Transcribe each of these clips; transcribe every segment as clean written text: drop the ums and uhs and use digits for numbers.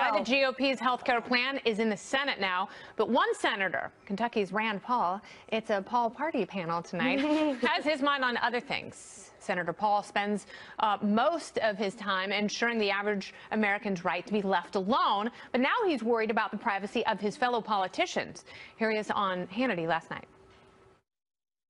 The GOP's health care plan is in the Senate now, but one senator, Kentucky's Rand Paul, it's a Paul party panel tonight, has his mind on other things. Senator Paul spends most of his time ensuring the average American's right to be left alone, but now he's worried about the privacy of his fellow politicians. Here he is on Hannity last night.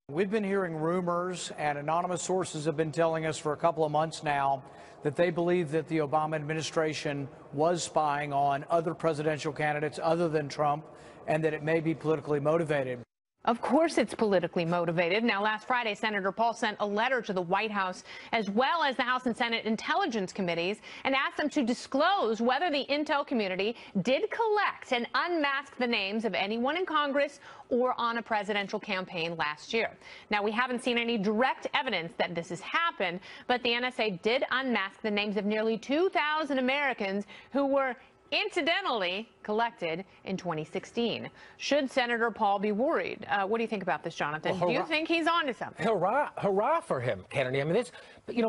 We've been hearing rumors, and anonymous sources have been telling us for a couple of months now that they believe that the Obama administration was spying on other presidential candidates other than Trump, and that it may be politically motivated. Of course it's politically motivated. Now, last Friday, Senator Paul sent a letter to the White House as well as the House and Senate Intelligence Committees and asked them to disclose whether the intel community did collect and unmask the names of anyone in Congress or on a presidential campaign last year. Now, we haven't seen any direct evidence that this has happened, but the NSA did unmask the names of nearly 2,000 Americans who were incidentally collected in 2016. Should Senator Paul be worried? What do you think about this, Jonathan? Well, do you think he's on to something? Hurrah for him, Kennedy. I mean,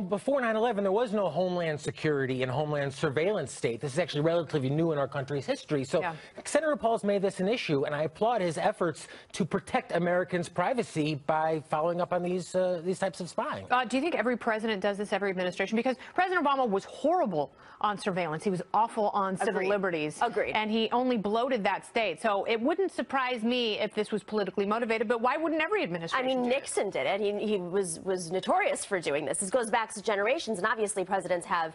before 9/11, there was no Homeland Security and Homeland Surveillance state. This is actually relatively new in our country's history. So Senator Paul's made this an issue, and I applaud his efforts to protect Americans' privacy by following up on these types of spying. Do you think every president does this, every administration? Because President Obama was horrible on surveillance. He was awful on civil liberties. Agreed. And he only bloated that state. So it wouldn't surprise me if this was politically motivated, but why wouldn't every administration? I mean, Nixon did it. He was notorious for doing this. This goes back to generations, and obviously presidents have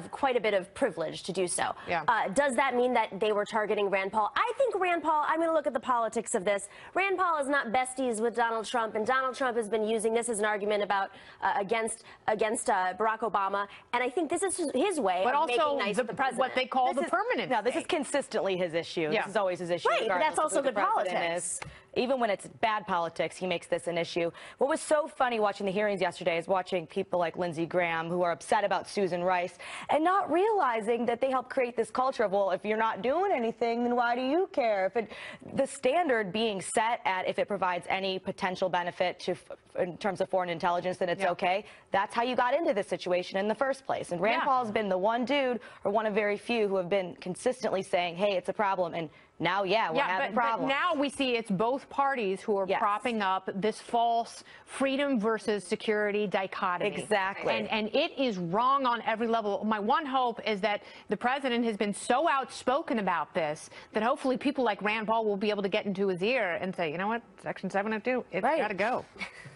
quite a bit of privilege to do so. Yeah. Does that mean that they were targeting Rand Paul? I think Rand Paul, I'm going to look at the politics of this. Rand Paul is not besties with Donald Trump, and Donald Trump has been using this as an argument about against Barack Obama, and I think this is his way of making nice with the president. What they call the permanent. No, this is consistently his issue. Yeah. This is always his issue. Right, but that's also good politics. Even when it's bad politics, he makes this an issue. What was so funny watching the hearings yesterday is watching people like Lindsey Graham who are upset about Susan Rice and not realizing that they help create this culture of, well, if you're not doing anything, then why do you care? The standard being set at if it provides any potential benefit in terms of foreign intelligence, then it's okay. That's how you got into this situation in the first place. And Rand Paul's been the one dude, or one of very few, who have been consistently saying, hey, it's a problem. And now, we're having problems. But now we see it's both parties who are propping up this false freedom versus security dichotomy. Exactly. And it is wrong on every level. My one hope is that the president has been so outspoken about this that hopefully people like Rand Paul will be able to get into his ear and say, you know what, Section 702, it's got to go.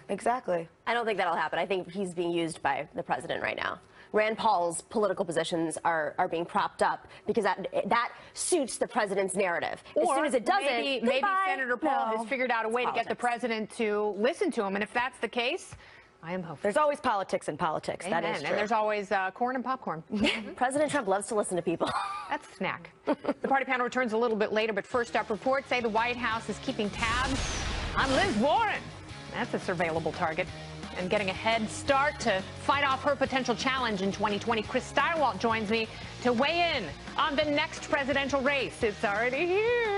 Exactly. I don't think that'll happen. I think he's being used by the president right now. Rand Paul's political positions are being propped up because that suits the president's narrative. As soon as it doesn't, maybe Senator Paul has figured out a way to get the president to listen to him. And if that's the case, I am hopeful. There's always politics in politics. Amen. That is true. And there's always corn and popcorn. President Trump loves to listen to people. That's a snack. The party panel returns a little bit later, but first up, reports say the White House is keeping tabs on Liz Warren. That's a surveillable target. And getting a head start to fight off her potential challenge in 2020. Chris Steiwalt joins me to weigh in on the next presidential race. It's already here.